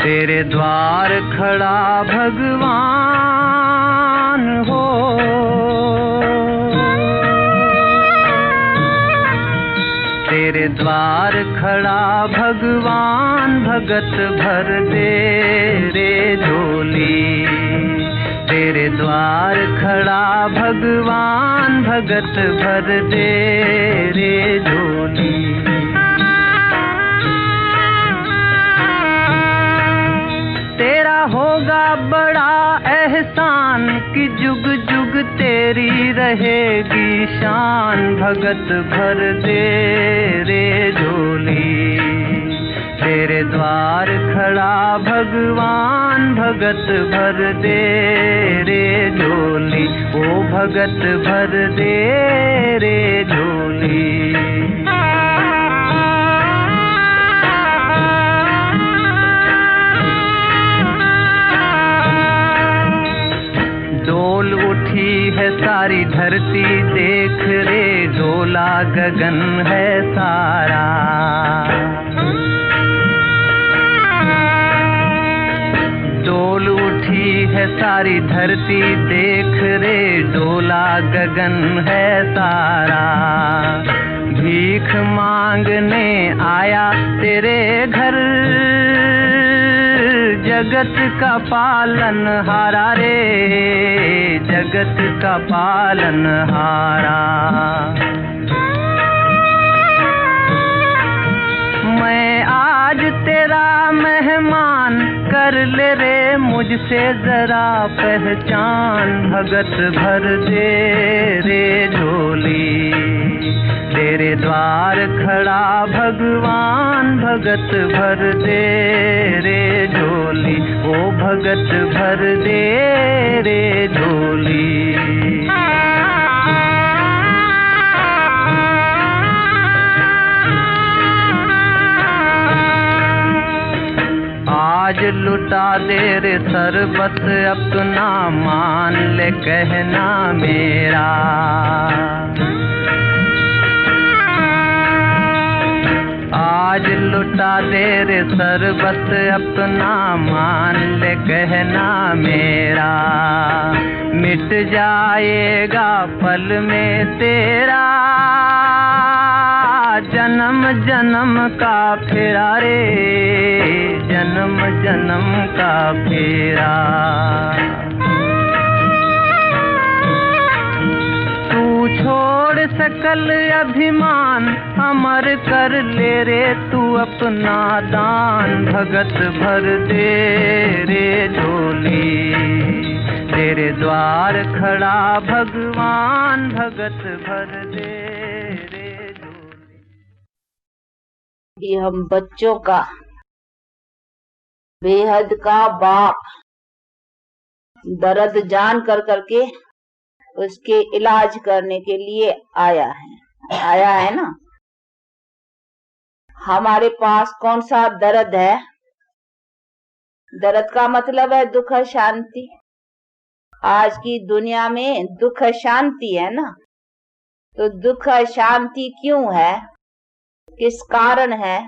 तेरे द्वार खड़ा भगवान हो, तेरे द्वार खड़ा भगवान, भगत भर दे रे झोली। तेरे द्वार खड़ा भगवान, भगत भर दे रे झोली। तेरा होगा बड़ा एहसान कि जुग जुग तेरी रहेगी शान, भगत भर दे रे झोली। तेरे द्वार खड़ा भगवान, भगत भर दे रे झोली। ओ भगत भर दे रे झोली। डोल उठी है सारी धरती देख रे, डोला गगन है सारा। डोल उठी है सारी धरती देख रे, डोला गगन है सारा। भीख मांगने आया तेरे घर, जगत का पालन हारा रे, जगत का पालन हारा। मैं आज तेरा मेहमान, कर ले रे मुझसे जरा पहचान, भगत भर दे रे झोली। तेरे द्वार खड़ा भगवान, भगत भर दे रे झोली। ओ भगत भर दे रे झोली। आज लुटा दे रे सरबत अपना, मान ले कहना मेरा। आज लुटा दे रे सरबत अपना, मान ले कहना मेरा। मिट जाएगा पल में तेरा जन्म जन्म का फेरा रे, जन्म जन्म का फेरा। तू छोड़ सकल अभिमान, अमर कर ले रे तू अपना दान, भगत भर दे रे झोली। तेरे द्वार खड़ा भगवान, भगत भर दे रे झोली। कि हम बच्चों का बेहद का बाप दर्द जान कर करके उसके इलाज करने के लिए आया है ना। हमारे पास कौन सा दर्द है? दर्द का मतलब है दुख शांति। आज की दुनिया में दुख शांति है ना, तो दुख शांति क्यों है, किस कारण है?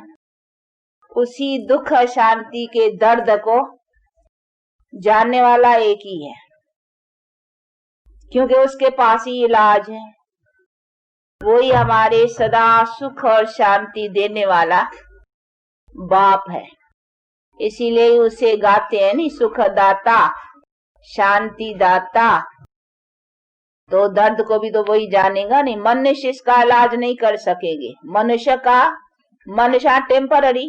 उसी दुख शांति के दर्द को जानने वाला एक ही है, क्योंकि उसके पास ही इलाज है। वही हमारे सदा सुख और शांति देने वाला बाप है। इसीलिए उसे गाते हैं नी, सुख दाता शांति दाता। तो दर्द को भी तो वही जानेगा नहीं। मनुष्य इसका इलाज नहीं कर सकेंगे। मनुष्य टेम्पररी,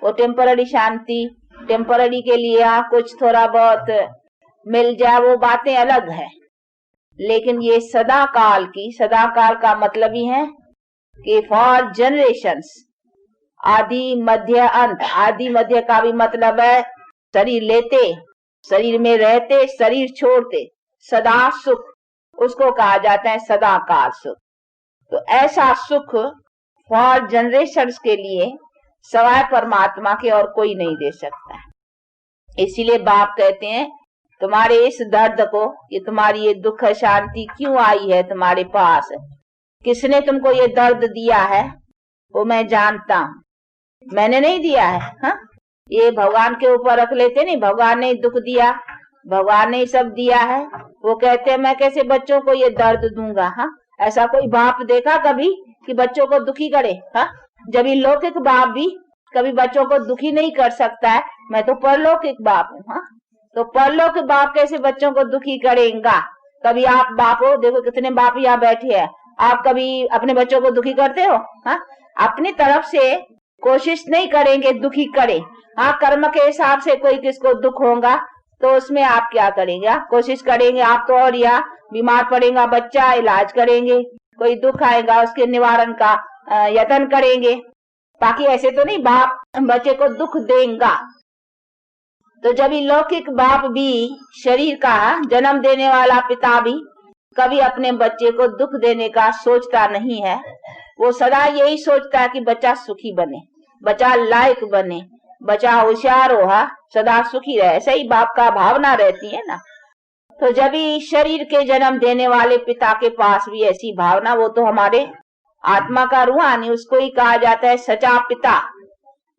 वो टेम्पररी शांति, टेम्पररी के लिए कुछ थोड़ा बहुत मिल जाए, वो बातें अलग है। लेकिन ये सदा काल का मतलब ही है कि फॉर जनरेशंस, आदि मध्य अंत। आदि मध्य का भी मतलब है शरीर लेते, शरीर में रहते, शरीर छोड़ते, सदा सुख, उसको कहा जाता है सदा काल सुख। तो ऐसा सुख फॉर जनरेशंस के लिए सवाय परमात्मा के और कोई नहीं दे सकता है। इसीलिए बाप कहते हैं तुम्हारे इस दर्द को, ये तुम्हारी ये दुख शांति क्यों आई है तुम्हारे पास, किसने तुमको ये दर्द दिया है? वो मैं जानता हूँ, मैंने नहीं दिया है। हाँ, ये भगवान के ऊपर रख लेते नहीं, भगवान ने दुख दिया, भगवान ने सब दिया है। वो कहते हैं मैं कैसे बच्चों को ये दर्द दूंगा। हाँ, ऐसा कोई बाप देखा कभी कि बच्चों को दुखी करे? हाँ, जब ये लौकिक बाप भी कभी बच्चों को दुखी नहीं कर सकता है, मैं तो परलौकिक बाप हूँ। हाँ, तो परलौकिक बाप कैसे बच्चों को दुखी करेगा? कभी आप बाप हो, देखो कितने बाप यहाँ बैठे हैं, आप कभी अपने बच्चों को दुखी करते हो? हाँ, अपनी तरफ से कोशिश नहीं करेंगे दुखी करे। हाँ, कर्म के हिसाब से कोई किसको दुख होगा तो उसमें आप क्या करेंगे? आप कोशिश करेंगे, आप तो और या बीमार पड़ेगा बच्चा, इलाज करेंगे, कोई दुख आएगा उसके निवारण का यत्न करेंगे। बाकी ऐसे तो नहीं बाप बच्चे को दुख देगा। तो जब ये लौकिक बाप भी, शरीर का जन्म देने वाला पिता भी कभी अपने बच्चे को दुख देने का सोचता नहीं है। वो सदा यही सोचता है कि बच्चा सुखी बने, बच्चा लायक बने, बच्चा होशियार हो, सदा सुखी रहे। ऐसा ही बाप का भावना रहती है ना। तो जब ही शरीर के जन्म देने वाले पिता के पास भी ऐसी भावना, वो तो हमारे आत्मा का रूहानी, उसको ही कहा जाता है सच्चा पिता।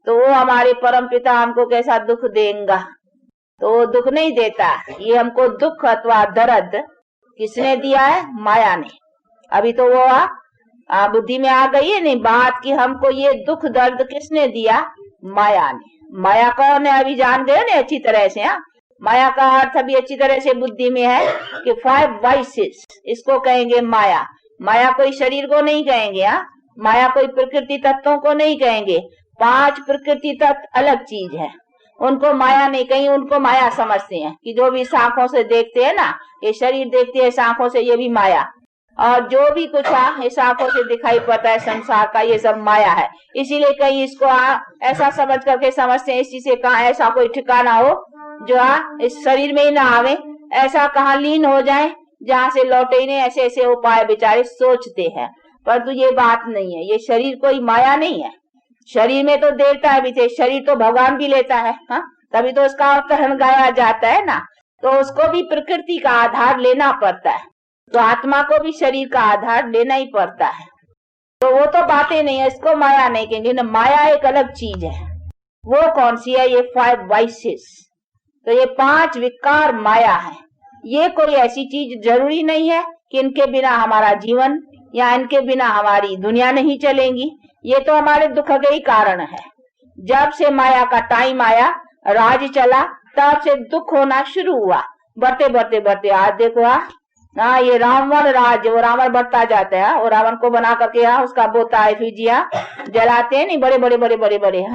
तो वो हमारे परम पिता हमको कैसा दुख देगा? तो वो दुख नहीं देता। ये हमको दुख अथवा दर्द किसने दिया है? माया ने। अभी तो वो बुद्धि में आ गई है नहीं बात कि हमको ये दुख दर्द किसने दिया? माया ने। माया कौन है अभी जान गए ना अच्छी तरह से। हाँ, माया का अर्थ अभी अच्छी तरह से बुद्धि में है कि 5 वाइसेस, इसको कहेंगे माया। माया कोई शरीर को नहीं कहेंगे। हाँ, माया कोई प्रकृति तत्वों को नहीं कहेंगे। 5 प्रकृति तत्व अलग चीज है, उनको माया नहीं कहीं। उनको माया समझते हैं कि जो भी आंखों से देखते हैं ना, ये शरीर देखते हैं आंखों से, ये भी माया। और जो भी कुछ इस आंखों से दिखाई पड़ता है संसार का, ये सब माया है। इसीलिए कहीं इसको ऐसा समझ करके समझते हैं, इसी से कहा ऐसा कोई ठिकाना हो जो इस शरीर में ही ना आवे, ऐसा कहाँ लीन हो जाए जहाँ से लौटे ही नहीं। ऐसे ऐसे उपाय बेचारे सोचते हैं, परंतु ये बात नहीं है। ये शरीर कोई माया नहीं है। शरीर में तो देवता भी थे, शरीर तो भगवान भी लेता है। हाँ, तभी तो उसका अवतरण गाया जाता है ना। तो उसको भी प्रकृति का आधार लेना पड़ता है, तो आत्मा को भी शरीर का आधार लेना ही पड़ता है। तो वो तो बातें नहीं है, इसको माया नहीं कहेंगे ना। माया एक अलग चीज है। वो कौन सी है? ये 5 वाइसेस। तो ये 5 विकार माया है। ये कोई ऐसी चीज जरूरी नहीं है कि इनके बिना हमारा जीवन या इनके बिना हमारी दुनिया नहीं चलेगी। ये तो हमारे दुख के ही कारण है। जब से माया का टाइम आया, राज चला, तब से दुख होना शुरू हुआ। बढ़ते बढ़ते बढ़ते आज देखो ये रावण राज, वो रावण बढ़ता जाता है। और रावण को बना करके उसका बोता एफिजिया जलाते हैं नहीं, बड़े बड़े बड़े बड़े बड़े।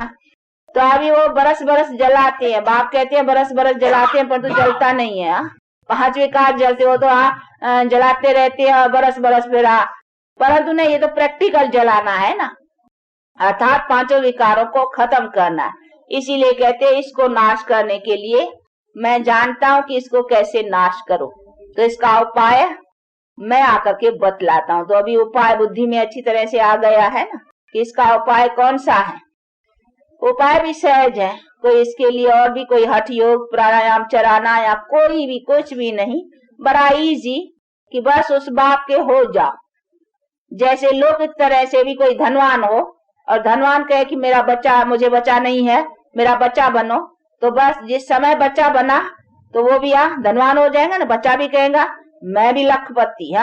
तो अभी वो बरस बरस जलाते हैं। बाप कहते हैं बरस बरस जलाते हैं, परंतु जलता नहीं है। 5 विकार जलते हो तो जलाते रहते हैं बरस बरस फिर परंतु नहीं, ये तो प्रैक्टिकल जलाना है ना, अर्थात 5 विकारों को खत्म करना है। इसीलिए कहते हैं इसको नाश करने के लिए मैं जानता हूं कि इसको कैसे नाश करो, तो इसका उपाय मैं आकर के बतलाता हूं। तो अभी उपाय बुद्धि में अच्छी तरह से आ गया है ना कि इसका उपाय कौन सा है। उपाय भी सहज है, कोई इसके लिए और भी कोई हठ योग प्राणायाम चलाना या कोई भी कुछ भी नहीं, बड़ा इजी कि बस उस बाप के हो जाओ। जैसे लोग एक तरह से भी कोई धनवान हो और धनवान कहे कि मेरा बच्चा, मुझे बच्चा नहीं है, मेरा बच्चा बनो, तो बस जिस समय बच्चा बना तो वो भी धनवान हो जाएगा ना। बच्चा भी कहेगा मैं भी लखपति।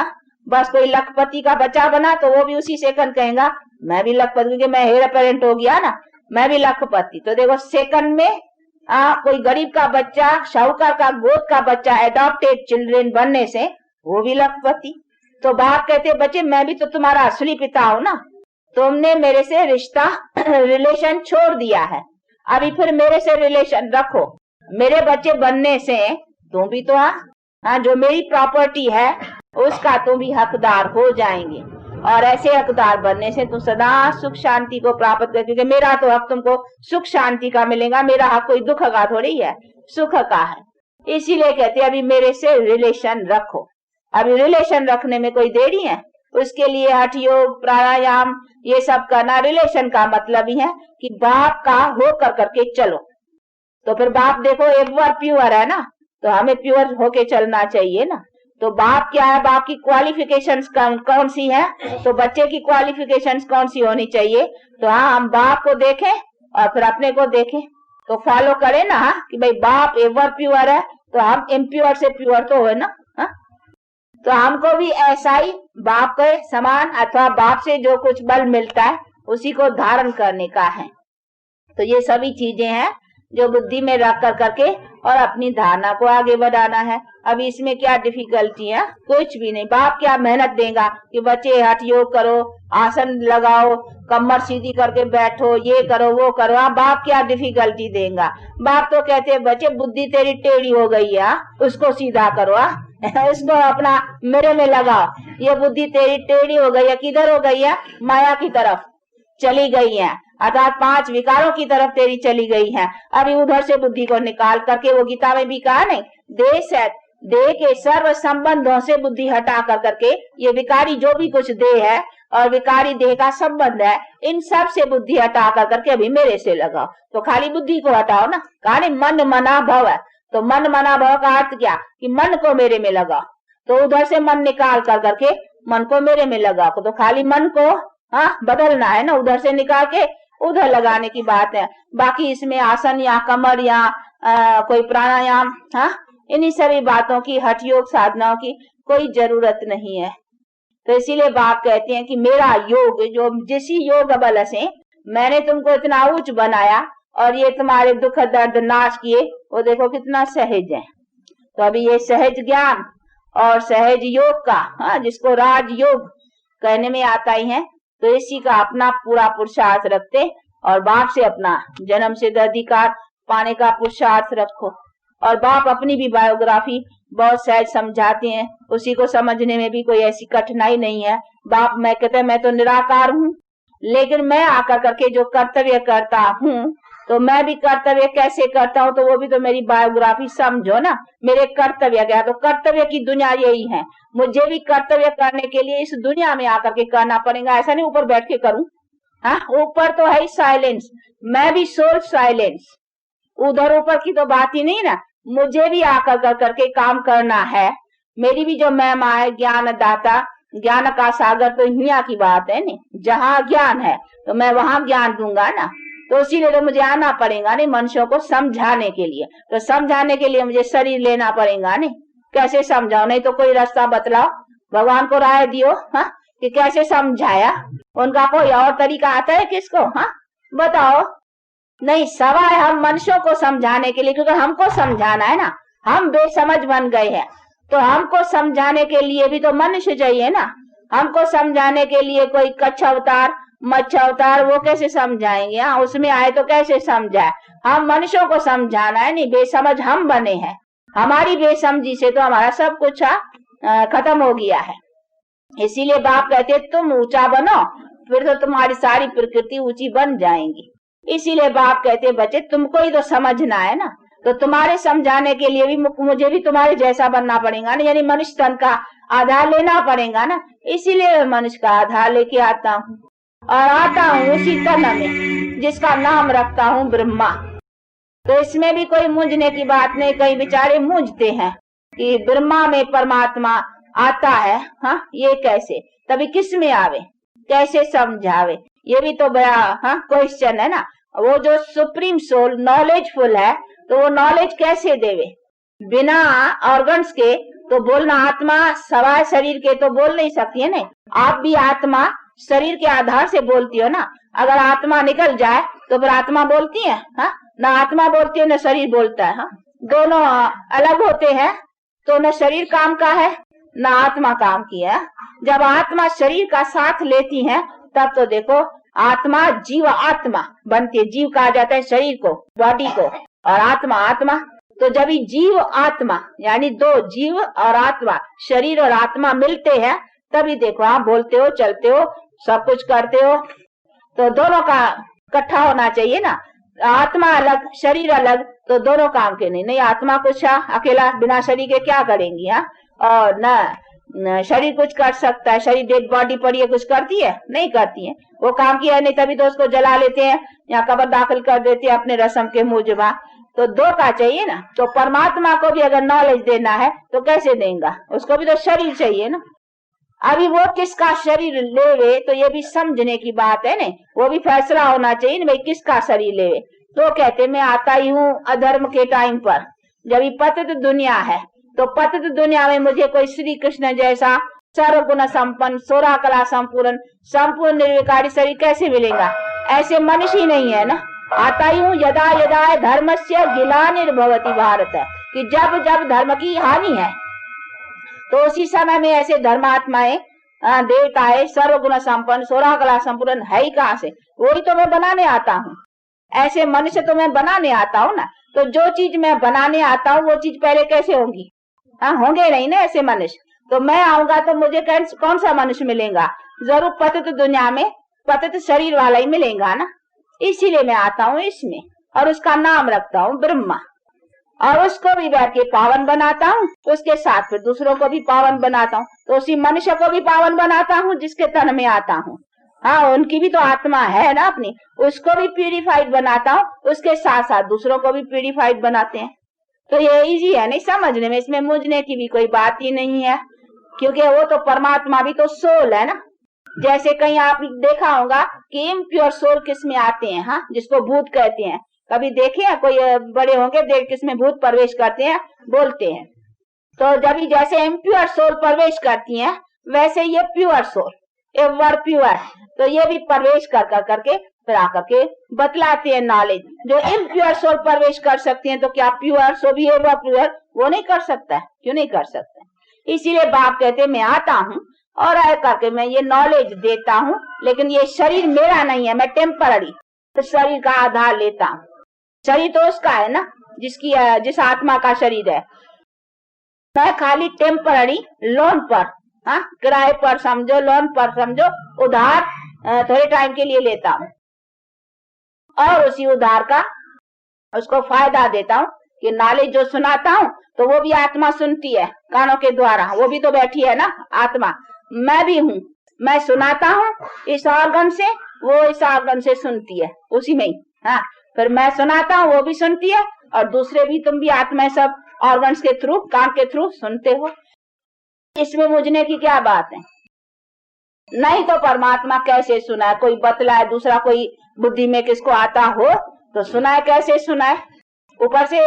बस कोई लखपति का बच्चा बना तो वो भी उसी सेकंड कहेगा मैं भी लखपति, क्योंकि मैं हेयर पेरेंट हो गया ना, मैं भी लखपति। तो देखो सेकंड में कोई गरीब का बच्चा, शाहूकार का गोद का बच्चा, एडॉप्टेड चिल्ड्रन बनने से वो भी लखपति। तो बाप कहते बच्चे मैं भी तो तुम्हारा असली पिता हूं ना, तुमने मेरे से रिश्ता रिलेशन छोड़ दिया है, अभी फिर मेरे से रिलेशन रखो। मेरे बच्चे बनने से तुम भी तो जो मेरी प्रॉपर्टी है उसका तुम भी हकदार हो जाएंगे। और ऐसे हकदार बनने से तुम सदा सुख शांति को प्राप्त कर, क्योंकि मेरा तो हक तुमको सुख शांति का मिलेगा, मेरा हक कोई दुख का थोड़ी है, सुख का है। इसीलिए कहते हैं अभी मेरे से रिलेशन रखो। अभी रिलेशन रखने में कोई देरी है? उसके लिए हठ योग प्राणायाम ये सब करना। रिलेशन का मतलब ही है कि बाप का हो कर करके चलो। तो फिर बाप देखो एक बार प्योर है ना, तो हमें प्योर होके चलना चाहिए ना। तो बाप क्या है, बाप की क्वालिफिकेशंस कौन सी है, तो बच्चे की क्वालिफिकेशंस कौन सी होनी चाहिए। तो हाँ, हम बाप को देखें और फिर अपने को देखें, तो फॉलो करें ना कि भाई बाप एवर प्योर है तो हम इम्प्योर से प्योर तो है ना। हा? तो हमको भी ऐसा ही बाप के समान अथवा बाप से जो कुछ बल मिलता है उसी को धारण करने का है। तो ये सभी चीजें हैं जो बुद्धि में रख कर करके और अपनी धारणा को आगे बढ़ाना है। अब इसमें क्या डिफिकल्टी है, कुछ भी नहीं। बाप क्या मेहनत देगा कि बच्चे हठ योग करो, आसन लगाओ, कमर सीधी करके बैठो, ये करो वो करो। हाँ, बाप क्या डिफिकल्टी देगा। बाप तो कहते हैं बच्चे बुद्धि तेरी टेढ़ी हो गई है, उसको सीधा करो, इसको अपना मेरे में लगाओ। ये बुद्धि तेरी टेढ़ी हो गई है, किधर हो गई है, माया की तरफ चली गई है, अर्थात 5 विकारों की तरफ तेरी चली गई है। अभी उधर से बुद्धि को निकाल करके, वो गीता में भी कहा नहीं, देह के सर्व संबंधों से बुद्धि हटा कर करके, ये विकारी जो भी कुछ देह है और विकारी देह का संबंध है, इन सब से बुद्धि हटा कर करके अभी मेरे से लगाओ। तो खाली बुद्धि को हटाओ ना, कहा नहीं मन मना भव है। तो मन मना भव का अर्थ क्या, कि मन को मेरे में लगाओ। तो उधर से मन निकाल कर करके मन को मेरे में लगाओ। तो खाली मन को बदलना है ना, उधर से निकाल के उधर लगाने की बात है। बाकी इसमें आसन या कमर या कोई प्राणायाम, इन्हीं सभी बातों की, हठ योग साधनाओं की कोई जरूरत नहीं है। तो इसीलिए बाप कहते हैं कि मेरा योग, जो जिसी योग बल से मैंने तुमको इतना ऊंच बनाया और ये तुम्हारे दुख दर्द नाश किए, वो देखो कितना सहज है। तो अभी ये सहज ज्ञान और सहज योग का, जिसको राज योग कहने में आता ही है, तो इसी का अपना पूरा पुरुषार्थ रखते और बाप से अपना जन्म सिद्ध अधिकार पाने का पुरुषार्थ रखो। और बाप अपनी भी बायोग्राफी बहुत सहज समझाते हैं, उसी को समझने में भी कोई ऐसी कठिनाई नहीं है। बाप मैं कहते हैं मैं तो निराकार हूँ, लेकिन मैं आकर करके जो कर्तव्य करता हूँ, तो मैं भी कर्तव्य कैसे करता हूँ, तो वो भी तो मेरी बायोग्राफी समझो ना। मेरे कर्तव्य क्या, तो कर्तव्य की दुनिया यही है। मुझे भी कर्तव्य करने के लिए इस दुनिया में आकर के करना पड़ेगा, ऐसा नहीं ऊपर बैठ के करूं। ऊपर तो है साइलेंस, मैं भी सोल साइलेंस, उधर ऊपर की तो बात ही नहीं ना। मुझे भी आकर कर करके काम करना है। मेरी भी जो महिमा है ज्ञान दाता, ज्ञान का सागर, तो हिया की बात है नहीं। जहाँ ज्ञान है तो मैं वहां ज्ञान दूंगा ना। तो इसीलिए तो मुझे आना पड़ेगा नहीं मनुष्यों को समझाने के लिए। तो समझाने के लिए मुझे शरीर लेना पड़ेगा नहीं। कैसे समझाओ, नहीं तो कोई रास्ता बतलाओ, भगवान को राय दियो कि कैसे समझाया। उनका कोई और तरीका आता है किसको, बताओ। नहीं, सवाल हम मनुष्यों को समझाने के लिए, क्योंकि हमको समझाना है ना। हम बेसमझ बन गए हैं, तो हमको समझाने के लिए भी तो मनुष्य चाहिए ना। हमको समझाने के लिए कोई कच्छ अवतार, मच्छ अवतार, वो कैसे समझाएंगे। उसमें आए तो कैसे समझाए। हम मनुष्यों को समझाना है, नहीं बेसमझ हम बने हैं। हमारी बेसमझी से तो हमारा सब कुछ खत्म हो गया है। इसीलिए बाप कहते तुम ऊंचा बनो, फिर तो तुम्हारी सारी प्रकृति ऊंची बन जाएंगी। इसीलिए बाप कहते बच्चे तुमको ही तो समझना है ना। तो तुम्हारे समझाने के लिए भी मुझे भी तुम्हारे जैसा बनना पड़ेगा ना, यानी मनुष्य तन का आधार लेना पड़ेगा ना। इसीलिए मनुष्य का आधार लेके आता हूँ, और आता हूँ उसी तन में जिसका नाम रखता हूँ ब्रह्मा। तो इसमें भी कोई मूंझने की बात नहीं। कई बेचारे मूंझते हैं कि ब्रह्मा में परमात्मा आता है, ये कैसे, तभी किस में आवे, कैसे समझावे, ये भी तो बड़ा क्वेश्चन है ना। वो जो सुप्रीम सोल नॉलेजफुल है, तो वो नॉलेज कैसे देवे, बिना ऑर्गन्स के तो बोलना। आत्मा सवाय शरीर के तो बोल नहीं सकती है ना। आप भी आत्मा शरीर के आधार से बोलती हो ना। अगर आत्मा निकल जाए तो फिर आत्मा बोलती है, ना आत्मा बोलती है ना शरीर बोलता है। दोनों अलग होते हैं, तो न शरीर काम का है ना आत्मा काम की है। जब आत्मा शरीर का साथ लेती है तब तो देखो आत्मा जीव आत्मा बनती है। जीव कहा जाता है शरीर को, बॉडी को, और आत्मा आत्मा। तो जब ही जीव आत्मा यानी दो जीव और आत्मा, शरीर और आत्मा मिलते हैं, तभी देखो आप बोलते हो, चलते हो, सब कुछ करते हो। तो दोनों का इकट्ठा होना चाहिए ना। आत्मा अलग शरीर अलग तो दोनों काम के नहीं। आत्मा कुछ अकेला बिना शरीर के क्या करेंगी, और न शरीर कुछ कर सकता है। शरीर डेड बॉडी पड़ी है, कुछ करती है, नहीं करती है। वो काम किया नहीं, तभी तो उसको जला लेते हैं या कब्र दाखिल कर देते हैं अपने रस्म के मूजबा। तो 2 का चाहिए ना। तो परमात्मा को भी अगर नॉलेज देना है तो कैसे देगा, उसको भी तो शरीर चाहिए ना। अभी वो किसका शरीर लेवे तो ये भी समझने की बात है ना, वो भी फैसला होना चाहिए ना भाई किसका शरीर लेवे। तो कहते मैं आता ही हूँ अधर्म के टाइम पर, जब ये पतित दुनिया है, तो पतित दुनिया में मुझे कोई श्री कृष्ण जैसा सर्वगुण संपन्न 16 कला संपूर्ण संपूर्ण निर्विकारी शरीर कैसे मिलेगा, ऐसे मनुष्य ही नहीं है ना। आता ही हूँ यदा यदा धर्मस्य ग्लानिर्भवति भारत, कि जब जब धर्म की हानि है तो उसी समय में ऐसे धर्मात्माएं देवताएं सर्वगुण संपन्न 16 कला संपूर्ण है ही कहाँ से, वही तो मैं बनाने आता हूँ। ऐसे मनुष्य तो मैं बनाने आता हूँ ना, तो जो चीज मैं बनाने आता हूँ वो चीज पहले कैसे होंगी, होंगे नहीं ना ऐसे मनुष्य। तो मैं आऊंगा तो मुझे कौन सा मनुष्य मिलेगा, जरूर पतित दुनिया में पतित शरीर वाला ही मिलेगा ना। इसीलिए मैं आता हूँ इसमें और उसका नाम रखता हूँ ब्रह्मा, और उसको भी बैठ के पावन बनाता हूँ, उसके साथ फिर दूसरों को भी पावन बनाता हूँ। तो उसी मनुष्य को भी पावन बनाता हूँ जिसके तन में आता हूँ। हाँ, उनकी भी तो आत्मा है ना अपनी, उसको भी प्यूरिफाइड बनाता हूँ, उसके साथ साथ दूसरों को भी प्यूरिफाइड बनाते हैं। तो ये इजी है नहीं समझने में, इसमें मुझने की भी कोई बात ही नहीं है, क्योंकि वो तो परमात्मा भी तो सोल है ना। जैसे कहीं आप देखा होगा कि इम्प्योर सोल किस में आते हैं, हाँ, जिसको भूत कहते हैं। कभी देखे हैं, कोई बड़े होंगे देख किसमें भूत प्रवेश करते हैं, बोलते हैं। तो जब जैसे इम्प्योर सोल प्रवेश करती हैं, वैसे ये प्योर सोल एवर प्योर, तो ये भी प्रवेश करके फिर आकर के बतलाते हैं नॉलेज। जो इम्प्योर सोल प्रवेश कर सकती हैं, तो क्या प्योर सोल भी एवर प्योर वो नहीं कर सकता है, क्यों नहीं कर सकता। इसीलिए बाप कहते मैं आता हूँ और आए करके मैं ये नॉलेज देता हूँ, लेकिन ये शरीर मेरा नहीं है, मैं टेम्पररी तो शरीर का आधार लेता हूँ। शरीर तो उसका है ना जिस आत्मा का शरीर है। मैं खाली टेम्पररी लोन पर, हाँ, किराए पर समझो, लोन पर समझो, उधार थोड़े टाइम के लिए लेता हूँ और उसी उधार का उसको फायदा देता हूँ कि नॉलेज जो सुनाता हूँ तो वो भी आत्मा सुनती है कानों के द्वारा, वो भी तो बैठी है ना आत्मा। मैं भी हूँ, मैं सुनाता हूँ इस ऑर्गन से, वो इस ऑर्गन से सुनती है उसी में ही। हाँ, फिर मैं सुनाता हूँ वो भी सुनती है, और दूसरे भी, तुम भी आत्मा सब ऑर्गन्स के थ्रू, कान के थ्रू सुनते हो। इसमें मुझने की क्या बात है, नहीं तो परमात्मा कैसे सुनाए, कोई बतलाए, दूसरा कोई बुद्धि में किसको आता हो तो सुनाए, कैसे सुनाए। ऊपर से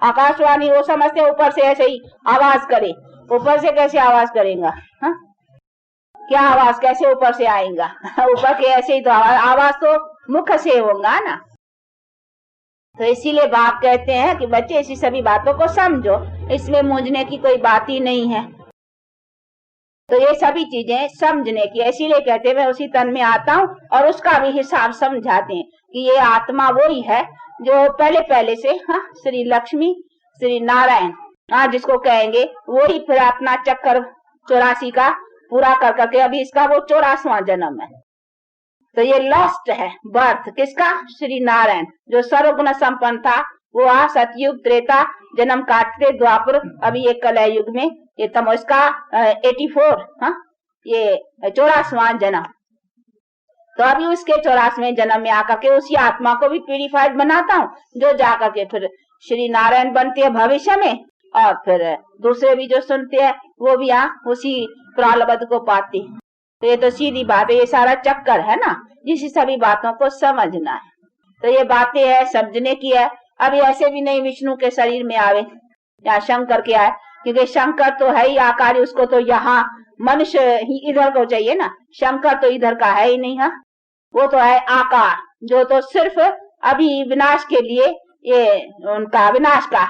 आकाशवाणी वो समझते हैं ऊपर से ऐसे ही आवाज करे, ऊपर से कैसे आवाज करेगा, हा? क्या आवाज कैसे ऊपर से आएगा ऊपर के ऐसे ही तो आवाज तो मुख से होगा ना। तो इसीलिए बाप कहते हैं कि बच्चे इसी सभी बातों को समझो, इसमें मुझने की कोई बात ही नहीं है। तो ये सभी चीजें समझने की, इसीलिए कहते हैं मैं उसी तन में आता हूँ और उसका भी हिसाब समझाते हैं कि ये आत्मा वही है जो पहले से, हाँ, श्री लक्ष्मी श्री नारायण, हाँ, जिसको कहेंगे वही फिर अपना चक्कर 84 का पूरा कर करके अभी इसका वो 84वां जन्म है। तो ये लास्ट है बर्थ किसका, श्री नारायण जो सर्वगुण संपन्न था। वो सतयुग त्रेता जन्म काटते द्वापर, अभी ये कलयुग में ये तम इसका 84, हाँ, ये 84वां जन्म। तो अभी उसके 84वें जन्म में आकर के उसी आत्मा को भी प्यूरिफाइड बनाता हूँ, जो जाकर के फिर श्री नारायण बनते हैं भविष्य में, और फिर दूसरे भी जो सुनते हैं वो भी यहाँ उसी प्रालब्ध को पाते हैं। तो ये तो सीधी बात है, ये सारा चक्कर है ना, इसी सभी बातों को समझना है। तो ये बातें है समझने की है। अभी ऐसे भी नहीं विष्णु के शरीर में आवे या शंकर के आए, क्योंकि शंकर तो है ही आकारी, उसको तो यहाँ मनुष्य ही इधर को चाहिए ना, शंकर तो इधर का है ही नहीं। हाँ, वो तो है आकार, जो तो सिर्फ अभी विनाश के लिए ये उनका विनाश का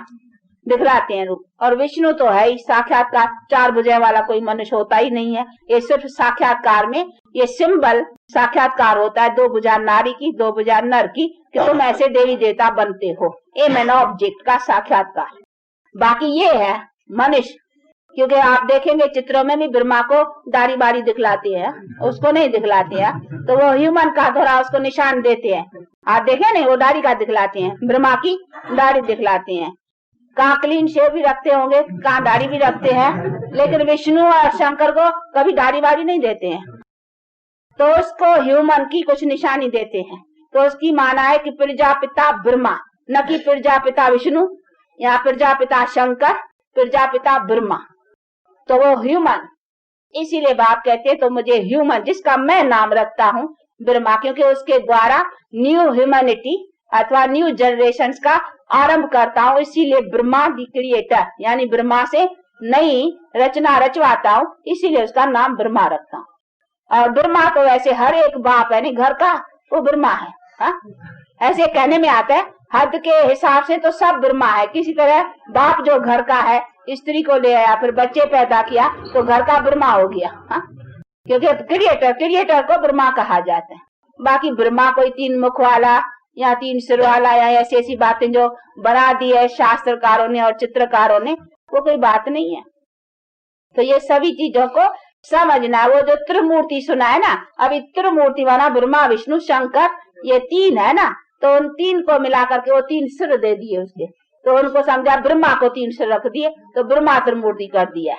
दिखलाते हैं रूप। और विष्णु तो है ही साक्षात्कार, 4 भुजाएं वाला कोई मनुष्य होता ही नहीं है। ये सिर्फ साक्षात्कार में ये सिंबल साक्षात्कार होता है, 2 भुजा नारी की 2 भुजा नर की, कि तुम ऐसे देवी देवता बनते हो, ए मैन ऑब्जेक्ट का साक्षात्कार। बाकी ये है मनुष्य, क्योंकि आप देखेंगे चित्रों में भी ब्रह्मा को दाढ़ी बाड़ी दिखलाते हैं, उसको नहीं दिखलाते हैं। तो वो ह्यूमन का थोड़ा उसको निशान देते हैं, आप देखे नहीं, वो दाढ़ी का दिखलाते हैं, ब्रह्मा की दाढ़ी दिखलाते हैं। कहाँ क्लीन शेव भी रखते होंगे, कहाँ दाढ़ी भी रखते हैं, लेकिन विष्णु और शंकर को कभी दाढ़ी बाड़ी नहीं देते हैं। तो उसको ह्यूमन की कुछ निशानी देते हैं। तो उसकी माना है कि प्रजापिता ब्रह्मा न कि प्रजापिता विष्णु या प्रजापिता शंकर, प्रजापिता ब्रह्मा। तो वो ह्यूमन, इसीलिए बाप कहते हैं तो मुझे ह्यूमन, जिसका मैं नाम रखता हूँ ब्रह्मा, क्योंकि उसके द्वारा न्यू ह्यूमैनिटी अथवा न्यू जनरेशंस का आरंभ करता हूँ। इसीलिए ब्रह्मा दी क्रिएटर, यानी ब्रह्मा से नई रचना रचवाता हूँ, इसीलिए उसका नाम ब्रह्मा रखता हूँ। और ब्रह्मा तो वैसे हर एक बाप है नहीं घर का, वो ब्रह्मा है। हा? ऐसे कहने में आता है, हद के हिसाब से तो सब ब्रह्मा है। किसी तरह बाप जो घर का है, स्त्री को ले आया, फिर बच्चे पैदा किया, तो घर का ब्रह्मा हो गया। हा? क्योंकि क्रिएटर को ब्रह्मा कहा जाता है। बाकी ब्रह्मा कोई 3 मुख वाला या 3 सिर वाला या ऐसी ऐसी बातें जो बना दी है शास्त्रकारों ने और चित्रकारों ने, वो कोई बात नहीं है। तो ये सभी चीजों को समझना। वो जो त्रिमूर्ति सुना है ना, अभी त्रिमूर्ति माना ब्रह्मा विष्णु शंकर, ये 3 है ना, तो उन 3 को मिला करके वो 3 सिर दे दिए उसके, तो उनको समझा ब्रह्मा को 3 सिर रख दिए, तो ब्रह्मा त्रिमूर्ति कर दिया।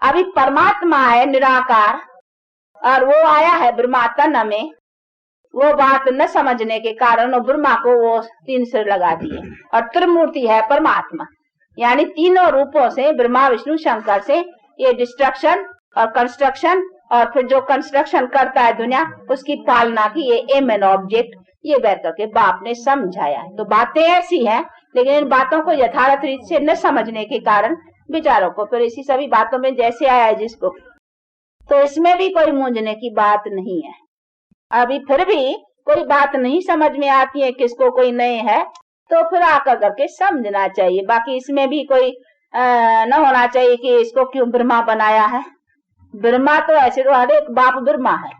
अभी परमात्मा है निराकार, और वो आया है ब्रह्मा तन में, वो बात न समझने के कारण वो ब्रह्मा को वो 3 सिर लगा दिए। और त्रिमूर्ति है परमात्मा, यानी तीनों रूपों से, ब्रह्मा विष्णु शंकर से ये डिस्ट्रक्शन और कंस्ट्रक्शन, और फिर जो कंस्ट्रक्शन करता है दुनिया, उसकी पालना की ये एम एंड ऑब्जेक्ट, ये बैठ करके बाप ने समझाया है। तो बातें ऐसी हैं, लेकिन इन बातों को यथार्थ रीत से न समझने के कारण विचारों को फिर इसी सभी बातों में जैसे आया है जिसको, तो इसमें भी कोई मूंझने की बात नहीं है। अभी फिर भी कोई बात नहीं समझ में आती है, किसको कोई नहीं है, तो फिर आकर करके समझना चाहिए। बाकी इसमें भी कोई न होना चाहिए कि इसको क्यों ब्रह्मा बनाया है। ब्रह्मा तो ऐसे तो हर एक बाप ब्रह्मा है,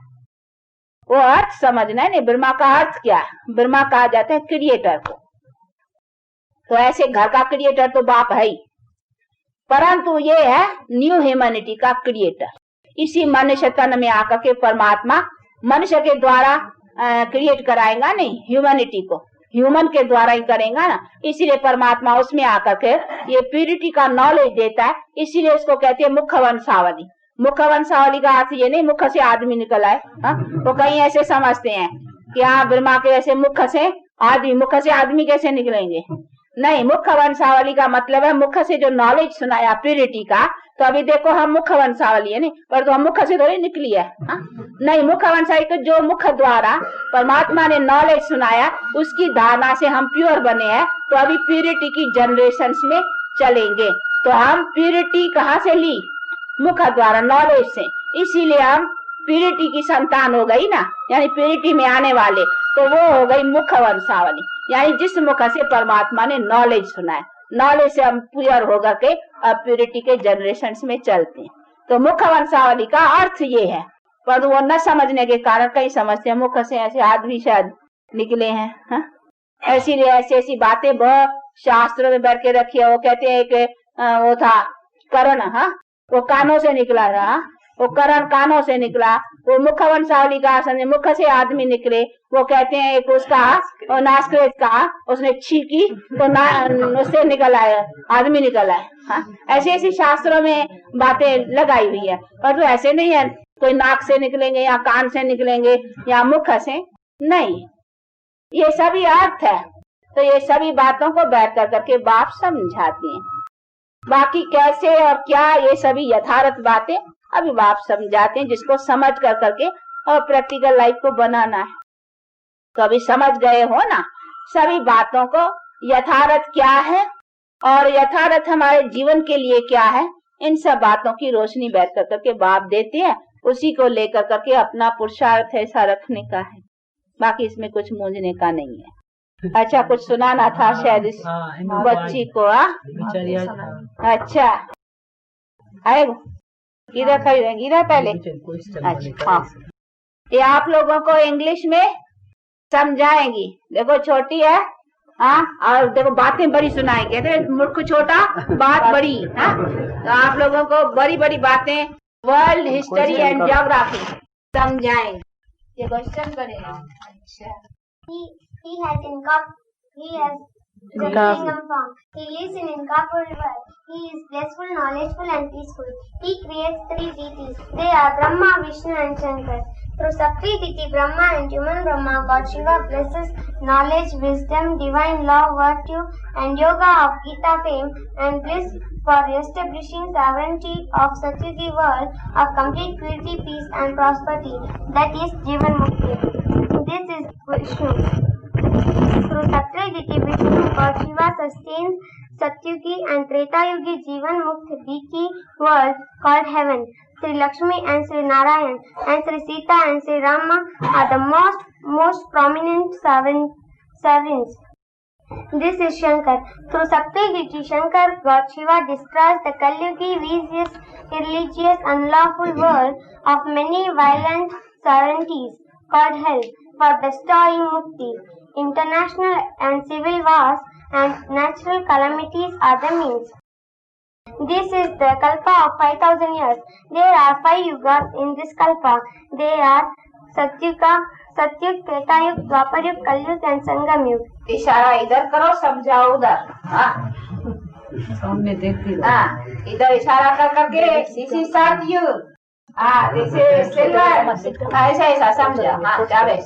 वो अर्थ समझना है। नहीं, ब्रह्मा का अर्थ क्या है? ब्रह्मा कहा जाता है क्रिएटर को। तो ऐसे घर का क्रिएटर तो बाप है ही, परंतु ये है न्यू ह्यूमैनिटी का क्रिएटर। इसी मनुष्य तन में आकर के परमात्मा मनुष्य के द्वारा क्रिएट कराएगा, नहीं ह्यूमैनिटी को ह्यूमन के द्वारा ही करेगा ना। इसीलिए परमात्मा उसमें आकर के ये प्यूरिटी का नॉलेज देता है। इसीलिए उसको कहते हैं मुख वंशावली। मुख वंशावली का अर्थ ये नहीं मुख से आदमी निकल आए, तो कहीं ऐसे समझते हैं कि हाँ ब्रह्मा के ऐसे मुख से आदमी कैसे निकलेंगे। नहीं, मुख वंशावली का मतलब है मुख से जो नॉलेज सुनाया प्यूरिटी का। तो अभी देखो हम मुख वंशावली है नहीं, पर तो हम मुख से थोड़ी निकली है। नहीं, मुख वंशावली तो जो मुख द्वारा परमात्मा ने नॉलेज सुनाया, उसकी धारणा से हम प्योर बने हैं। तो अभी प्यूरिटी की जनरेशंस में चलेंगे। तो हम प्यूरिटी कहाँ से ली? मुख द्वारा, नॉलेज से। इसीलिए हम प्यूरिटी की संतान हो गई ना, यानी प्यूरिटी में आने वाले, तो वो हो गई मुख वंशावली। यानी जिस मुख से परमात्मा ने नॉलेज सुनाया, नॉलेज से हम प्योर होकर के अब प्यूरिटी के जनरेशन में चलते हैं। तो मुख वंशावली का अर्थ ये है, पर वो न समझने के कारण कई समझते हैं मुख से ऐसे आदमी शायद निकले हैं। ऐसी ऐसी बातें बहुत शास्त्रों में बैठ के रखी है। वो कहते हैं कि वो था करण, वो कानों से निकला था, वो करण कानों से निकला। वो मुख वंशावली का समझे, मुख से आदमी निकले। वो कहते हैं एक उसका नासक्रेत का उसने छींकी तो उससे निकल आया, आदमी निकल आया। ऐसी ऐसी शास्त्रों में बातें लगाई हुई है, पर तो ऐसे नहीं है कोई नाक से निकलेंगे या कान से निकलेंगे या मुख से, नहीं, ये सभी अर्थ है। तो ये सभी बातों को बैठ कर करके बाप समझाते हैं। बाकी कैसे और क्या, ये सभी यथार्थ बातें अभी बाप समझाते हैं, जिसको समझ कर करके और प्रैक्टिकल लाइफ को बनाना है। तो अभी समझ गए हो ना सभी बातों को, यथार्थ क्या है और यथार्थ हमारे जीवन के लिए क्या है। इन सब बातों की रोशनी बैठ कर करके बाप देते हैं, उसी को लेकर करके अपना पुरुषार्थ ऐसा रखने का है। बाकी इसमें कुछ मूंझने का नहीं है। अच्छा, कुछ सुनाना था शायद इस बच्ची को। अच्छा, आएगा इधर खरीदेंगे, इधर पहले। अच्छा, हाँ, ये आप लोगों को इंग्लिश में समझाएंगी। देखो छोटी है, और देखो बातें बड़ी सुनाएंगे। मूर्ख छोटा, बात बड़ी। तो आप लोगों को बड़ी बड़ी बातें, वर्ल्ड हिस्ट्री एंड ज्योग्राफी समझाएंगे। ये क्वेश्चन करेगा। अच्छा, he has Lingam form. He lives in incorporeal world. He is blissful, knowledgeful and peaceful. He creates 3 deities. They are Brahma, Vishnu and Shankar. Through Sakriti Brahma and human Brahma, God Shiva blesses knowledge, wisdom, divine law, virtue, and yoga of Gita fame and bliss for establishing sovereignty of Satyugi world of complete purity, peace, and prosperity. That is Jivan Mukti. This is Vishnu. Through Satyugi Vishnu, God Shiva sustains Satyugi and Treta Yugi Jivan Mukti Diki world called heaven. Sri Lakshmi and Sri Narayan and Sri Sita and Sri Rama are the most prominent sovereigns. This is Shankar. Through Satyugi Shankar, God Shiva destroys the Kalyugi, vicious, irreligious, unlawful world of many violent sovereignties called hell for bestowing mukti. International and civil wars and natural calamities are the means. This is the kalpa of 5,000 years. There are 5 yugas in this kalpa. They are Satyug, Treta Yug, Dwapar Yug, Kalyug and Sangam Yug. इशारा इधर करो, समझाओ उधर. हाँ, सामने देखती रहो. हाँ, इधर इशारा कर करके this is Satyug. हाँ, this is silver. ऐसा समझा. हाँ, जावे.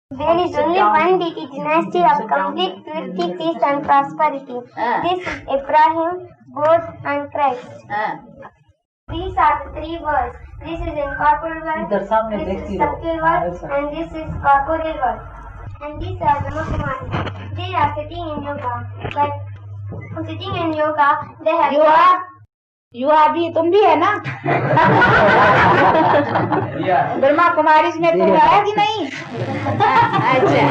There is only one deity dynasty of complete purity, peace and prosperity. This is Abraham, God and Christ. These are the 3 worlds. This is incorporeal world, this is subtle world, and this is corporeal world. And these are the Brahmakumari. They are sitting in yoga. But sitting in yoga, they have You are भी, तुम भी है ना? ब्रह्मा कुमारी में तुम है कि नहीं? अच्छा.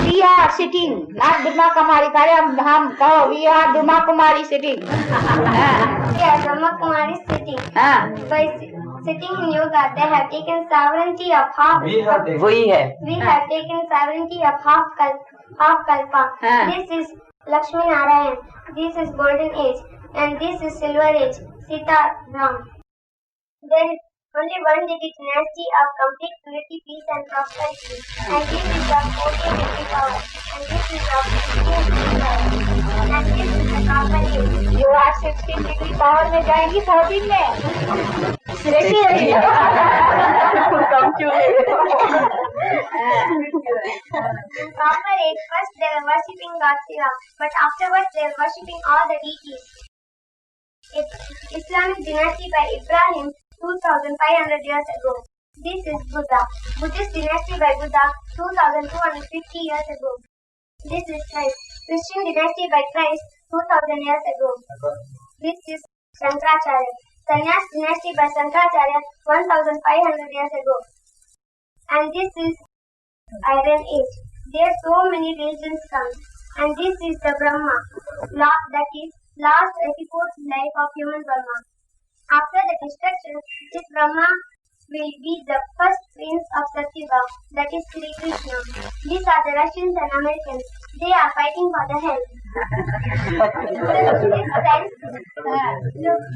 We are sitting, not Brahma Kumari. करे हम कहो we are Brahma Kumari sitting. They are Brahma Kumari sitting. By sitting in yoga, they have taken sovereignty of half. वही है. We have taken sovereignty of half kalpa. This is Lakshmi Narayan. This is golden age. And this is silver age, Sita Ram. There is only one deity dynasty of complete purity, peace and prosperity. And this is of 14 degree power. And this is of 16 degree power. And this is the copper age. You are 16 degree power में जाएंगी 14 में. In copper age, first they were worshipping God Shiva, but afterwards they were worshipping all the deities. Islamic dynasty by Ibrahim 2500 years ago. This is Buddha. Buddhist dynasty by Buddha 2250 years ago. This is Christ. Christian dynasty by Christ 2000 years ago. This is Shankaracharya. Sannyas dynasty by Shankaracharya 1500 years ago. And this is Iron Age. There are so many religions come. And this is the Brahma. That is last 84th life of human Brahma. After the destruction, this Brahma will be the first prince of Satyuga, that is Sri Krishna. These are the Russians and Americans. They are fighting for the hell.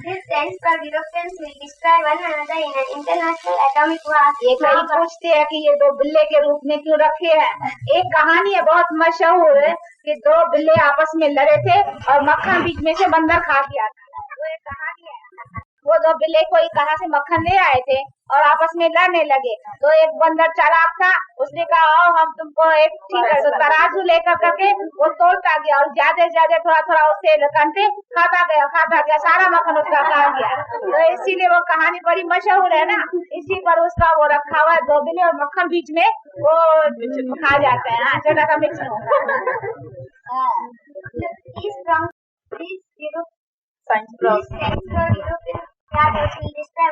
This sense for Europeans will destroy one another in an international atomic war. ये कई पूछते हैं कि ये 2 बिल्ले के रूप में क्यों रखे हैं. एक कहानी है बहुत मशहूर है कि 2 बिल्ले आपस में लड़े थे और मक्खन बीच में से बंदर खा गया था. वो एक कहानी है. वो 2 बिल्ले कोई कहाँ से मक्खन ले आए थे और आपस में लड़ने लगे. तो एक बंदर चालाक था, उसने कहा आओ हम तुमको एक ठीक है. तो तराजू लेकर करके वो तोड़ता गया और ज्यादा थोड़ा उससे कंटे खाता गया सारा मक्खन उसका खा गया. तो इसीलिए वो कहानी बड़ी मशहूर है ना. इसी पर उसका वो रखा हुआ है 2 बिल्ले और मक्खन बीच में वो खा जाते हैं. छोटा सा mix will destroy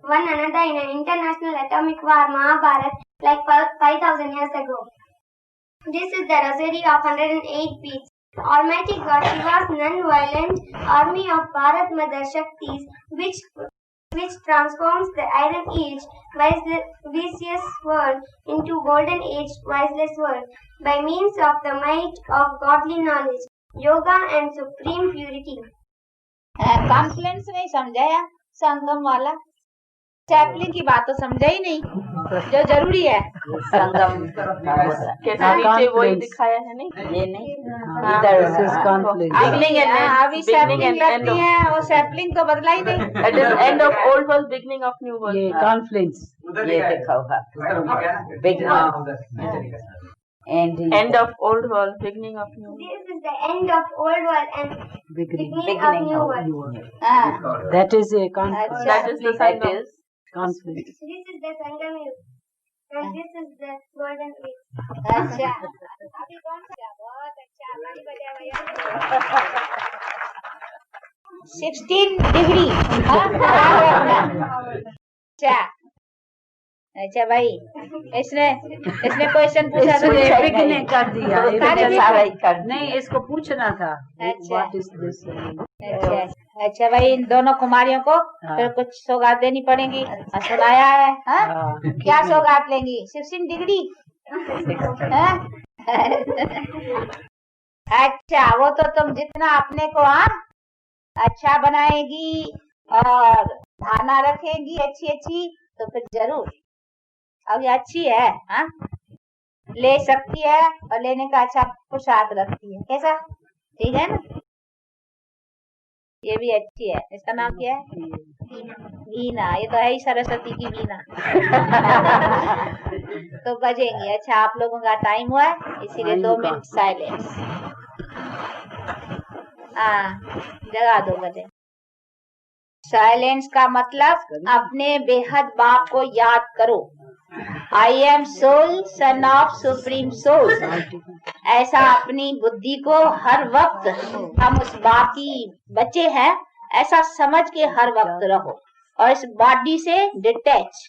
one another in an international atomic war, Mahabharat, like 5,000 years ago. This is the rosary of 108 beads. Almighty God Shiva's non-violent army of Bharat Mother Shaktis, which transforms the Iron Age vicious world into Golden Age viceless world by means of the might of godly knowledge, yoga and supreme purity. Complaints नहीं समझाया संगम वाला. चैपलिंग की बात तो समझा ही नहीं, जो जरूरी है। संगम कैसा नीचे वही दिखाया है नहीं, ये नहीं अभी सैपलिंग लगती है, वो सैपलिंग तो बदला ही नहीं। It is end of old world, beginning of new world. ये कॉन्फ्लेंस ये देखा होगा, end of old world, beginning of new world. This is the end of old world and beginning of new world. That is a confluence That is the Sangam. Confluence This is the Sangam Yuga and this is the golden age. अच्छा, अभी कौन सा? बहुत अच्छा, ताली बजाओ भैया। 16 degree. अच्छा अच्छा भाई, इसने क्वेश्चन पूछा तो एपिक ने कर दिया, नहीं, इसको पूछना था। अच्छा। What is this? अच्छा अच्छा भाई, इन दोनों कुमारियों को फिर कुछ सौगात देनी पड़ेगी। सुनाया है, हाँ? क्या सौगात लेंगी? 16 डिग्री। हाँ? अच्छा, वो तो तुम जितना अपने को अच्छा बनाएगी और धारणा रखेगी अच्छी तो फिर जरूर, अब ये अच्छी है, हाँ? ले सकती है और लेने का अच्छा पुरुषार्थ रखती है। कैसा? ठीक है ना? ये भी अच्छी है। इसका नाम क्या है? वीणा। ये तो है ही सरस्वती की वीणा। तो बजेंगी। अच्छा, आप लोगों का टाइम हुआ है, इसीलिए 2 मिनट साइलेंस। हाँ, जगा दो बजे। साइलेंस का मतलब अपने बेहद बाप को याद करो। I am soul, son of supreme soul. ऐसा अपनी बुद्धि को हर वक्त, हम उस बाप की बच्चे हैं ऐसा समझ के हर वक्त रहो और इस बॉडी से डिटैच।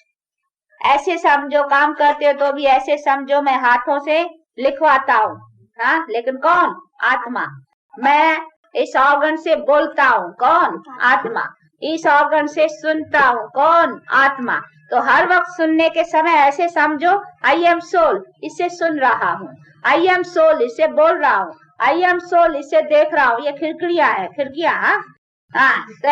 ऐसे समझो, काम करते हो तो भी ऐसे समझो मैं हाथों से लिखवाता हूँ, हाँ, लेकिन कौन? आत्मा। मैं इस ऑर्गन से बोलता हूँ, कौन? आत्मा। इस ऑर्गन से सुनता हूँ, कौन? आत्मा। तो हर वक्त सुनने के समय ऐसे समझो आई एम सोल, इससे सुन रहा हूँ। आई एम सोल, इससे बोल रहा हूँ। आई एम सोल, इससे देख रहा हूँ। ये खिड़कियां है, खिड़कियां। हाँ, तो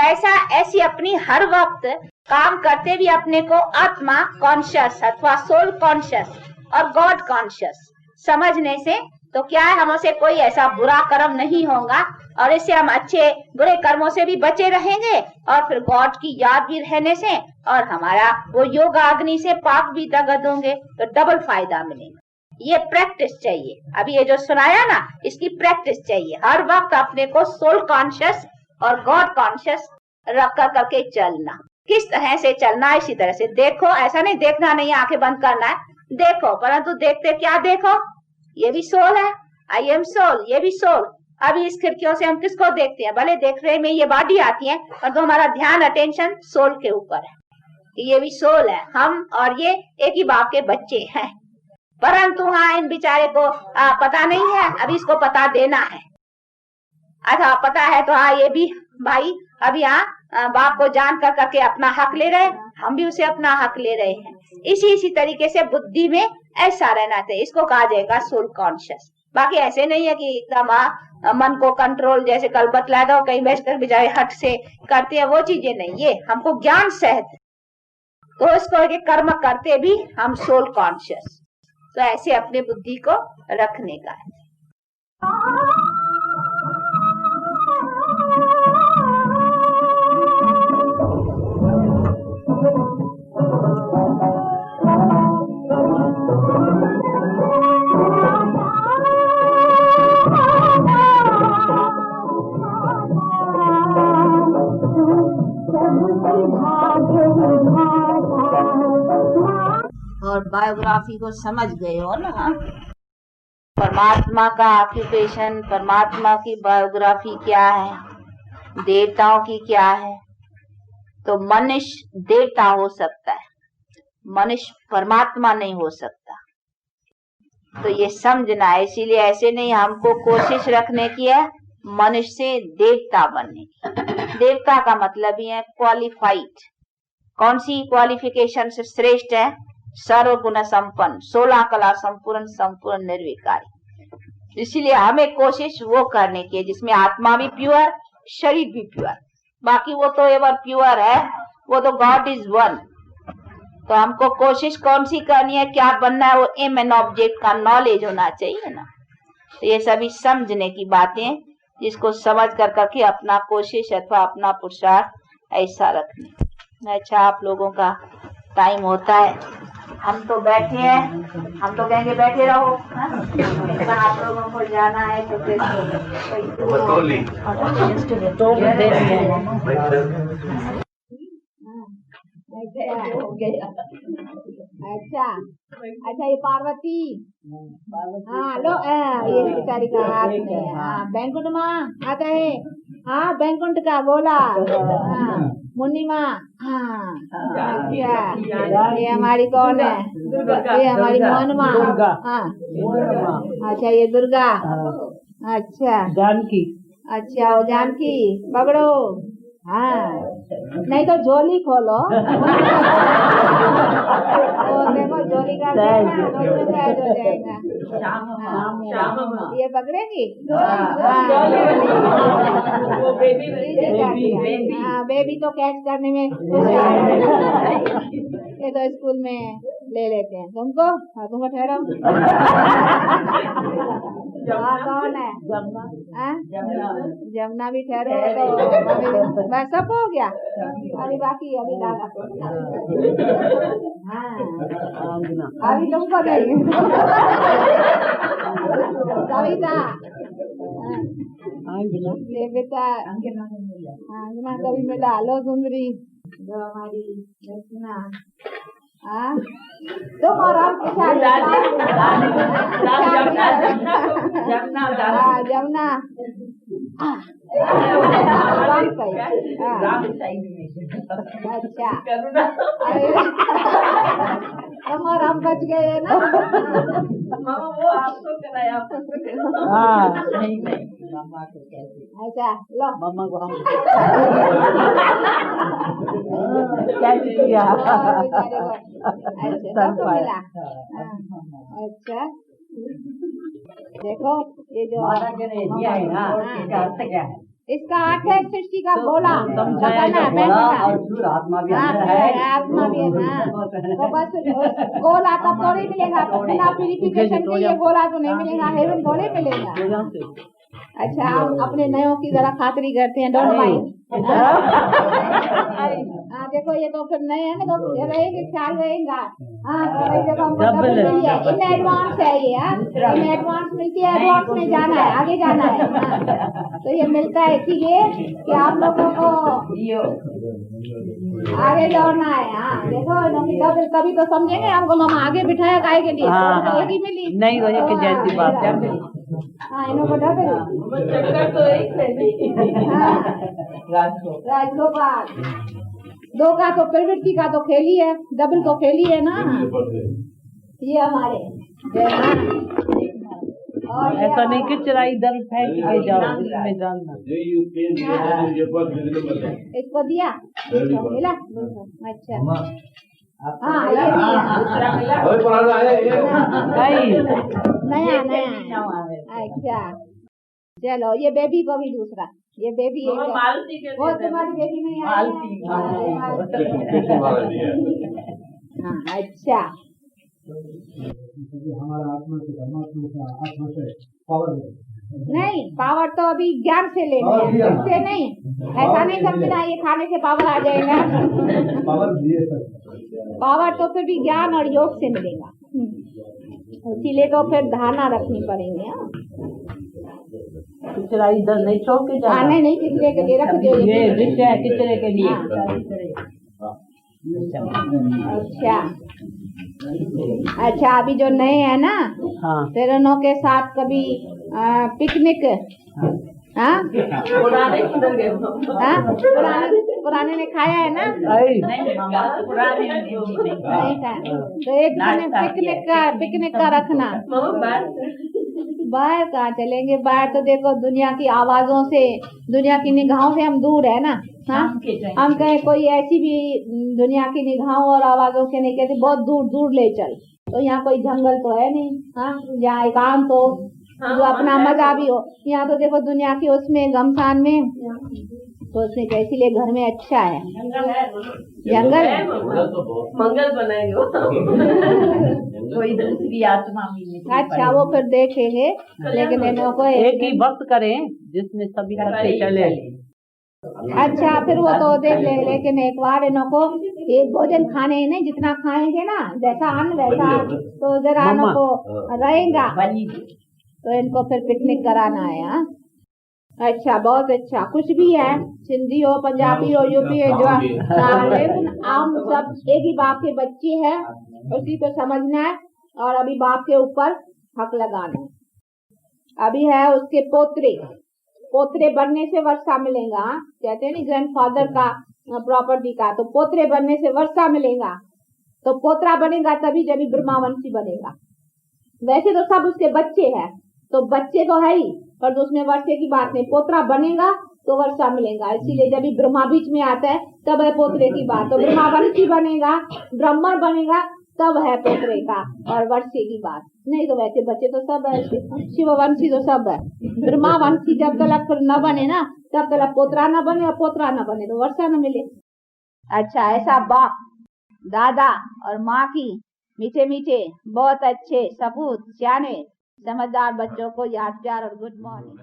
ऐसी अपनी हर वक्त काम करते भी अपने को आत्मा कॉन्शियस अथवा सोल कॉन्शियस और गॉड कॉन्शियस समझने से तो क्या है, हमसे कोई ऐसा बुरा कर्म नहीं होगा और इससे हम अच्छे बुरे कर्मों से भी बचे रहेंगे और फिर गॉड की याद भी रहने से और हमारा वो योग अग्नि से पाप भी तगत होंगे, तो डबल फायदा मिलेगा। ये प्रैक्टिस चाहिए। अभी ये जो सुनाया ना, इसकी प्रैक्टिस चाहिए। हर वक्त अपने को सोल कॉन्शियस और गॉड कॉन्शियस रख करके चलना। किस तरह से चलना? इसी तरह से देखो। ऐसा नहीं देखना नहीं, आंखें बंद करना है, देखो। परंतु देखते क्या देखो? ये भी सोल है, आई एम सोल, ये भी सोल। अभी इस खिड़कियों से हम किसको देखते हैं? भले देख रहे में ये बॉडी आती है, पर तो हमारा ध्यान अटेंशन सोल के ऊपर है कि ये भी सोल है। हम और ये एक ही बाप के बच्चे हैं, परंतु हाँ, इन बेचारे को पता नहीं है, अभी इसको पता देना है। अच्छा, पता है तो हाँ, ये भी भाई अभी बाप को जान कर करके अपना हक ले रहे, हम भी उसे अपना हक ले रहे हैं। इसी तरीके से बुद्धि में ऐसा रहना चाहिए। इसको कहा जाएगा सोल कॉन्शियस। बाकी ऐसे नहीं है कि एकदम मन को कंट्रोल, जैसे कल बतलाया था कहीं बैठकर बेचारे हट से करते हैं, वो चीजें नहीं। ये हमको ज्ञान सहत, तो इसको कर्म करते भी हम सोल कॉन्शियस। तो ऐसे अपने बुद्धि को रखने का है। और बायोग्राफी को समझ गए हो ना? परमात्मा का ऑक्यूपेशन, परमात्मा की बायोग्राफी क्या है, देवताओं की क्या है। तो मनुष्य देवता हो सकता है, मनुष्य परमात्मा नहीं हो सकता। तो ये समझना है। इसीलिए ऐसे नहीं, हमको कोशिश रखने की है मनुष्य से देवता बनने की। देवता का मतलब ही है क्वालिफाइड। कौन सी क्वालिफिकेशन से श्रेष्ठ है? सर्वगुण संपन्न, 16 कला संपूर्ण, संपूर्ण निर्विकारी। इसीलिए हमें कोशिश वो करने की है जिसमें आत्मा भी प्योर, शरीर भी प्योर। बाकी वो तो एवर प्योर है, वो तो गॉड इज वन। तो हमको कोशिश कौन सी करनी है, क्या बनना है, वो एम एंड ऑब्जेक्ट का नॉलेज होना चाहिए ना। तो ये सभी समझने की बातें, जिसको समझ कर करके अपना कोशिश अथवा अपना पुरुषार्थ ऐसा रखने। अच्छा, आप लोगों का टाइम होता है, हम तो बैठे हैं, हम तो कहेंगे बैठे रहो, लेकिन आप लोगों को जाना है तो फिर अच्छा अच्छा, ये पार्वती, हाँ लो, ये बेचारी का हाथ में, हाँ बैंकुंठ माँ आता है, हाँ बैंकुंठ का गोला, हाँ मुन्नी माँ, हाँ अच्छा, ये हमारी कौन है, ये हमारी मोहन माँ, हाँ अच्छा, ये दुर्गा, अच्छा जानकी, अच्छा वो जानकी, पकड़ो, हाँ नहीं तो झोली खोलो, देखो झोली का ऐड हो जाएगा, ये पकड़ेगी, हाँ बेबी तो कैच करने में, ये तो स्कूल में ले लेते हैं, तुमको, हाँ तुमको ठहरो, कौन है, जमुना भी ठहरो, तो बस सब हो गया, अभी बाकी अभी दादा, हाँ अभी तुमको नहीं, कविता, ये बेटा अंगना कभी मिला, लो सुंदरी, जो हमारी रचना, हाँ तुम और हम जमुना, अच्छा तुम और हम बच गए ना, वो आपको कराया, अच्छा लो मम्मा को हम अच्छा सबको मिला, अच्छा देखो ये जो दिया है ना, इसका अर्थ क्या है? इसका अर्थ है सृष्टि का गोला, आत्मा भी आत्मा भी है ना, तो बस गोला तब थोड़ी मिलेगा, बिना प्यूरिफिकेशन के ये गोला तो नहीं मिलेगा, हेवन थोड़ी मिलेगा। अच्छा हम अपने नयों की जरा खातरी करते हैं, डोंट माइंड, हाँ देखो ये तो फिर नए हैं ना, तो रहेंगे, ख्याल रहेगा, हाँ देखो हमको डबल मिली है, इन एडवांस है ये, इन एडवांस मिलती है, एडवांस में जाना है, आगे जाना है, तो ये मिलता है इसीलिए कि आप लोगों को आगे दौड़ना है, हाँ देखो डबल, तभी तो समझेंगे हमको, हम आगे बिठाया गाय के लिए, तो एक ही मिली नहीं, वजह की जैसी बात है, हाँ इन्हों को डबल, तो एक राजगोपाल, दो का तो प्रवृत्ति का तो खेली है, डबल तो खेली है ना, ये हमारे और ऐसा नहीं कि चराई इधर फेंक के जाओ, इसमें डालना, इसको दिया, इसको मिला, अच्छा हाँ ये नया नया, अच्छा चलो ये बेबी को भी दूसरा, ये बेबी है, वो तुम्हारी बेबी नहीं आई, हाँ अच्छा हमारा आत्मा से पावर नहीं, पावर तो अभी ज्ञान से लेना है, इससे नहीं, ऐसा नहीं समझना ये खाने से पावर आ जाएगा, पावर तो फिर भी ज्ञान और योग से मिलेगा, इसीलिए तो फिर धारणा रखनी पड़ेगी, चराई इधर नहीं छोड़ के जाना, खाने नहीं किचरे के लिए रख दो, ये दृश्य है किचरे के लिए, अच्छा अच्छा अभी जो नए हैं ना, हाँ फिर उन्हों के साथ कभी पिकनिक, हाँ पुराने ने खाया है ना, नहीं खाया, तो एक दिन पिकनिक का रखना, बाहर कहाँ चलेंगे, बाहर तो देखो दुनिया की आवाजों से, दुनिया की निगाहों से हम दूर है ना, हाँ हम कहें कोई ऐसी भी दुनिया की निगाहों और आवाजों से नहीं कहते, बहुत दूर दूर ले चल, तो यहाँ कोई जंगल तो है नहीं, हाँ जहाँ एकांत हो, जो अपना मजा भी हो, यहाँ तो देखो दुनिया की उसमें गमसान में तो उसने कहा इसीलिए घर में अच्छा है। जंगल है, मंगल बनाएंगे कोई दूसरी आत्मा मिले। अच्छा वो फिर देखेंगे, लेकिन इन्हों को एक ही वक्त करें जिसमें सभी खर्चे चले। अच्छा फिर वो तो देख ले, लेकिन एक बार इन्हों को एक भोजन खाने ही नहीं, जितना खाएंगे ना जैसा अन्न वैसा, तो जरा इन्हों को रहेगा, तो इनको फिर पिकनिक कराना है। हाँ अच्छा, बहुत अच्छा। कुछ भी है, सिंधी हो, पंजाबी हो, यूपी हो, जो लेकिन हम सब एक ही बाप के बच्चे हैं, उसी को समझना है और अभी बाप के ऊपर हक लगाना है। अभी है उसके पोतरे, पोतरे बनने से वर्षा मिलेगा। कहते हैं ना ग्रैंडफादर का प्रॉपर्टी का, तो पोतरे बनने से वर्षा मिलेगा, तो पोतरा बनेगा तभी जब ब्रह्मावंशी बनेगा। वैसे तो सब उसके बच्चे हैं, तो बच्चे तो है ही, पर तो उसमें वर्षे की बात नहीं, पोतरा बनेगा तो वर्षा मिलेगा। इसीलिए जब ब्रह्मा बीच में आता है तब है पोतरे की बात, तो ब्रह्मावंशी बनेगा, ब्राह्मण बनेगा तब है पोतरे का और वर्षे की बात। नहीं तो वैसे बच्चे तो सब है, शिववंशी तो सब है। ब्रह्मावंशी जब तक न बने ना, तब तक पोतरा न बने, और पोतरा न बने तो वर्षा न मिले। अच्छा, ऐसा बाप, दादा और माँ की मीठे मीठे बहुत अच्छे सपूत, सियाने, समझदार बच्चों को याद, प्यार और गुड मॉर्निंग।